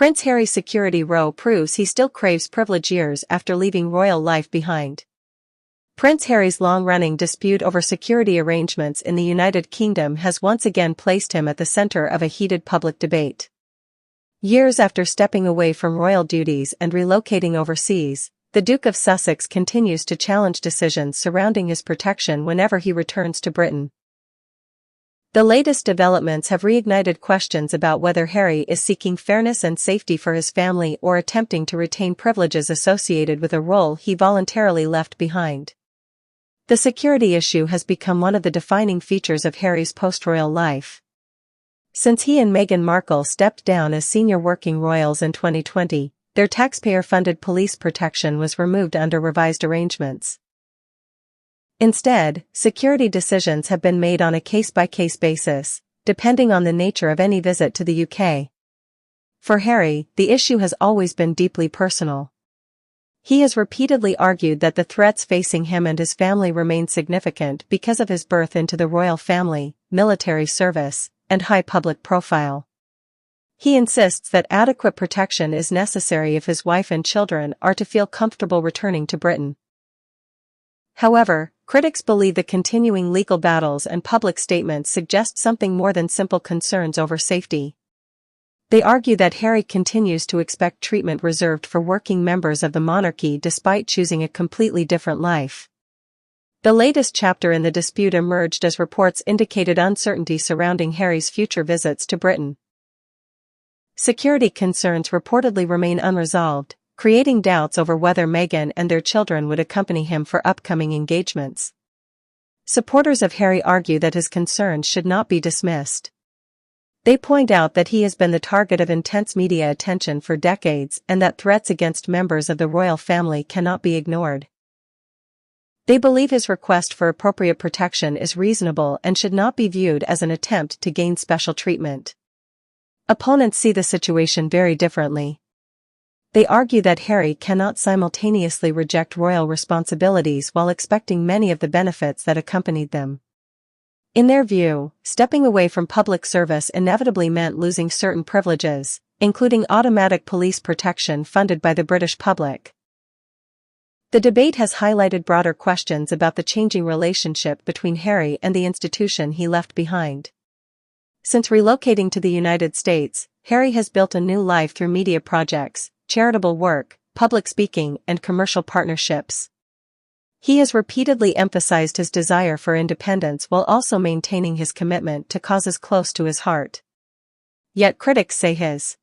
Prince Harry's security row proves he still craves privilege years after leaving royal life behind. Prince Harry's long-running dispute over security arrangements in the United Kingdom has once again placed him at the center of a heated public debate. Years after stepping away from royal duties and relocating overseas, the Duke of Sussex continues to challenge decisions surrounding his protection whenever he returns to Britain. The latest developments have reignited questions about whether Harry is seeking fairness and safety for his family or attempting to retain privileges associated with a role he voluntarily left behind. The security issue has become one of the defining features of Harry's post-royal life. Since he and Meghan Markle stepped down as senior working royals in 2020, their taxpayer-funded police protection was removed under revised arrangements. Instead, security decisions have been made on a case-by-case basis, depending on the nature of any visit to the UK. For Harry, the issue has always been deeply personal. He has repeatedly argued that the threats facing him and his family remain significant because of his birth into the royal family, military service, and high public profile. He insists that adequate protection is necessary if his wife and children are to feel comfortable returning to Britain. However, critics believe the continuing legal battles and public statements suggest something more than simple concerns over safety. They argue that Harry continues to expect treatment reserved for working members of the monarchy despite choosing a completely different life. The latest chapter in the dispute emerged as reports indicated uncertainty surrounding Harry's future visits to Britain. Security concerns reportedly remain unresolved, creating doubts over whether Meghan and their children would accompany him for upcoming engagements. Supporters of Harry argue that his concerns should not be dismissed. They point out that he has been the target of intense media attention for decades and that threats against members of the royal family cannot be ignored. They believe his request for appropriate protection is reasonable and should not be viewed as an attempt to gain special treatment. Opponents see the situation very differently. They argue that Harry cannot simultaneously reject royal responsibilities while expecting many of the benefits that accompanied them. In their view, stepping away from public service inevitably meant losing certain privileges, including automatic police protection funded by the British public. The debate has highlighted broader questions about the changing relationship between Harry and the institution he left behind. Since relocating to the United States, Harry has built a new life through media projects, charitable work, public speaking, and commercial partnerships. He has repeatedly emphasized his desire for independence while also maintaining his commitment to causes close to his heart. Yet critics say his